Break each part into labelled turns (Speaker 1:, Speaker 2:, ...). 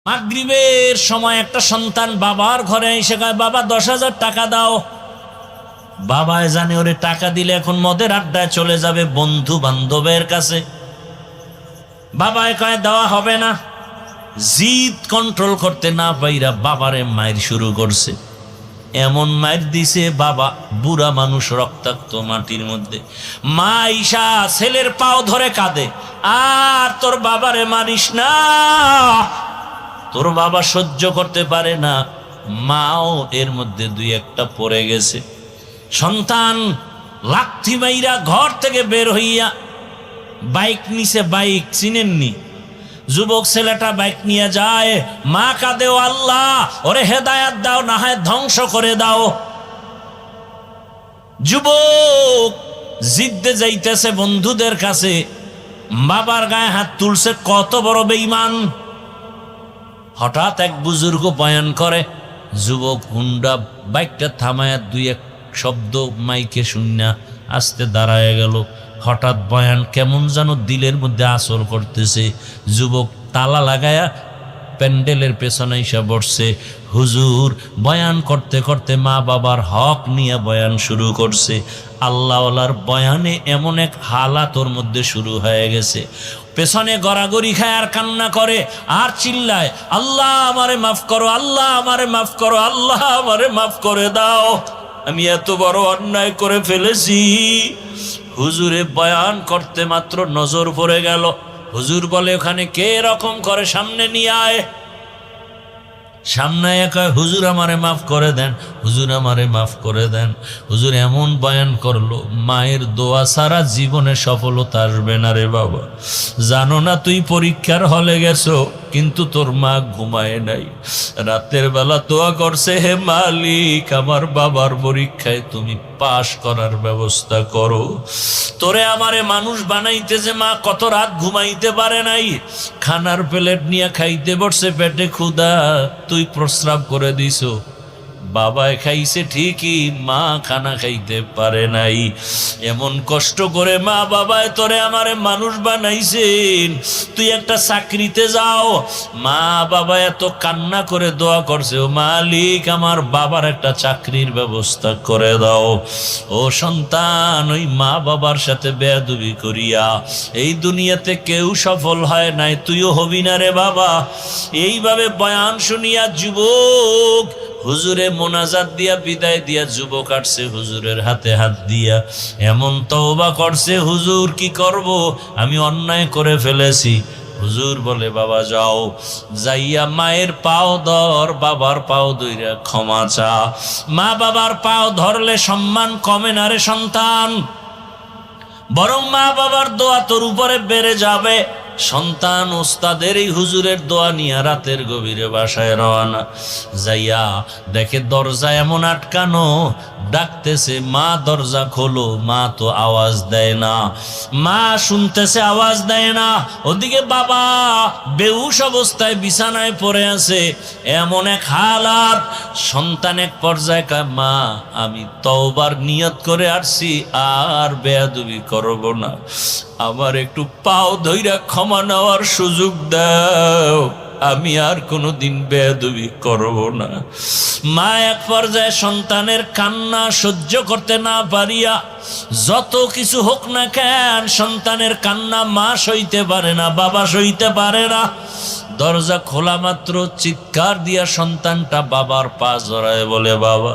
Speaker 1: মাগরিবের সময় একটা সন্তান বাবার ঘরে এসে কয়, বাবা 10,000 টাকা দাও। বাবায় জানে ওরে টাকা দিলে এখন মদের আড্ডায় চলে যাবে বন্ধু বান্ধবের কাছে। বাবায় কয় দেওয়া হবে না। জিদ কন্ট্রোল করতে না পাইরা বাবারে মায়ের শুরু করছে। এমন মায়ের দিছে বাবা বুড়া মানুষ, রক্তাক্ত মাটির মধ্যে। মা ঈশা ছেলের পাও ধরে কাঁদে, আর তোর বাবারে মারিস না, তোর বাবা সহ্য করতে পারে না। মাও এর মধ্যে দুই একটা পড়ে গেছে। সন্তান লাথি মাইরা ঘর থেকে বের হইয়া বাইক নিছে, বাইক চিনেননি, যুবক ছেলেটা বাইক নিয়ে যায়। মা কাঁদে, ও আল্লাহ ওরে হেদায়াত দাও, না হয় ধ্বংস করে দাও। যুবক জিদ্দে যাইতেছে বন্ধুদের কাছে, বাবার গায়ে হাত তুলছে, কত বড় বেঈমান। হঠাৎ এক বুজুর্গ বয়ান করে, যুবক হুন্ডা বাইকটা থামায়া দুই এক শব্দ মাইকে শুনিয়া আস্তে দাঁড়ায় গেল। হঠাৎ বয়ান কেমন যেন দিলের মধ্যে আসর করতেছে। যুবক তালা লাগায়া প্যান্ডেলের পেছনে এসে বসছে। হুজুর বয়ান করতে করতে মা বাবার হক নিয়ে বয়ান শুরু করছে। আল্লাহওয়ালার বয়ানে এমন এক হালাত ওর মধ্যে শুরু হয়ে গেছে। পেছনে গড়াগড়ি খায় আর কান্না করে আর চিল্লায়, আল্লাহ আমারে মাফ করো, আল্লাহ আমারে মাফ করো, আল্লাহ আমারে মাফ করে দাও, আমি এত বড় অন্যায় করে ফেলেছি। হুজুরে বয়ান করতে মাত্র নজর পড়ে গেল। হুজুর বলে, ওখানে কে রকম করে সামনে নিয়ে আয়। সামনে কয়, হুজুর আমারে মাফ করে দেন, হুজুর আমারে মাফ করে দেন। হুজুর এমন বয়ান করলো, মায়ের দোয়া ছাড়া জীবনে সফলতা আসবে না রে বাবা। জানো না তুই পরীক্ষার হলে গেছো, কিন্তু তোর মা ঘুমায় নাই, রাতের বেলা দোয়া করছে, হে মালিক আমার বাবার পরীক্ষায় তুমি পাশ করার ব্যবস্থা করো। তোরে আমারে মানুষ বানাইতে যে মা কত রাত ঘুমাইতে পারে নাই, খানার প্লেট নিয়ে খাইতে বসছে, পেটে ক্ষুধা, তুই প্রস্রাব করে দিছো। বাবায় খাইছে ঠিকই, মা খানা খাইতে পারে নাই। এমন কষ্ট করে মা বাবায় তোরে আমারে মানুষ বানাইছেন, তুই একটা চাকরিতে যাও। মা বাবা এত কান্না করে দোয়া করছে, ও মালিক আমার বাবার একটা চাকরির ব্যবস্থা করে দাও। ও সন্তান, ওই মা বাবার সাথে বেয়াদবি করিয়া এই দুনিয়াতে কেউ সফল হয় নাই, তুইও হবি না রে বাবা। এইভাবে বয়ান শুনিয়া যুবক হুজুরে মোনাজাত দিয়া বিদায় দিয়া যুবক আসছে হুজুরের হাতে হাত দিয়া, এমন তওবা করছে, হুজুর কি করব, আমি অন্যায় করে ফেলেছি। হুজুর বলে, বাবা যাও, যাইয়া মায়ের পাও ধর, বাবার পাও ধইরা ক্ষমা চা। মা বাবার পাও ধরলে সম্মান কমে না রে সন্তান, বরং মা বাবার দোয়া তোর উপরে বেড়ে যাবে। সন্তান ওস্তাদের এই হুজুরের দোয়া নিয়ে রাতের গভীরে বাসায় রওনা। যাইয়া দেখে দরজা এমন আটকানো, ডাকতেছে, মা দরজা খোলো, মা তো আওয়াজ দেয় না। মা শুনতেছে, আওয়াজ দেয় না। ওদিকে বাবা বেহুশ অবস্থায় বিছানায় পড়ে আছে। এমন এক হালাত, সন্তান এক পর্যায়ে কয়, মা আমি তওবার নিয়ত করে আসছি, আর বেয়াদবি করব না, আমার একটু পাও ধইরা ক্ষমা নেওয়ার সুযোগ দাও, আমি আর কোনোদিন বেয়াদবি করব না। মা এক পর্যায়ে সন্তানের কান্না সহ্য করতে না পারিয়া, যত কিছু হোক না কেন সন্তানের কান্না মা সইতে পারে না, বাবা সইতে পারে না। দরজা খোলা মাত্র চিৎকার দিয়া সন্তানটা বাবার পা জড়ায় বলে, বাবা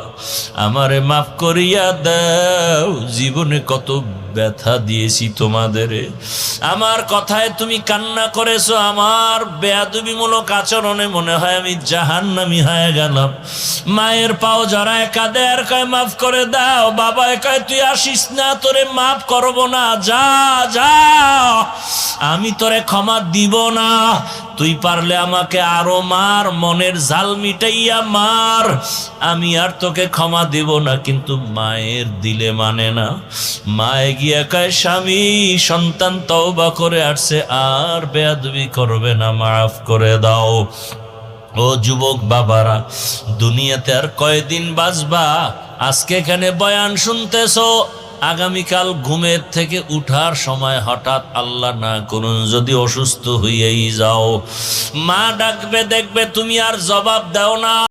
Speaker 1: আমারে মাফ করিয়া দাও, জীবনে কত ব্যথা দিয়েছি তোমাদের, আমার কথায় তুমি কান্না করেছো, আমার বেয়াদবিমূলক আচরণে মনে হয় আমি জাহান্নামী হয়ে গেলাম। মায়ের পাও জড়ায় কাঁদে আর কয়, মাফ করে দাও। বাবা কয়, তুই আসিস না, তোরে মাফ করব না, যা যা, আমি তোরে ক্ষমা দিব না। তুই পারলে আমাকে আরো মার, মনের জাল মিটাইয়া মার, আমি আর তোকে ক্ষমা দিব না। কিন্তু মায়ের দিলে মানে না। মায়ে গিয়া কয়, স্বামী সন্তান তওবা করে আসছে, আর বেয়াদবি করবে না, মাফ করে দাও। ও যুবক বাবারা, দুনিয়াতে আর কয়দিন বাঁচবা? আজকে এখানে বয়ান শুনতেছো, আগামীকাল ঘুমের থেকে উঠার সময় হঠাৎ আল্লাহ না করুন যদি অসুস্থ হইয়াই যাও, মা ডাকবে, দেখবে তুমি আর জবাব দাও না।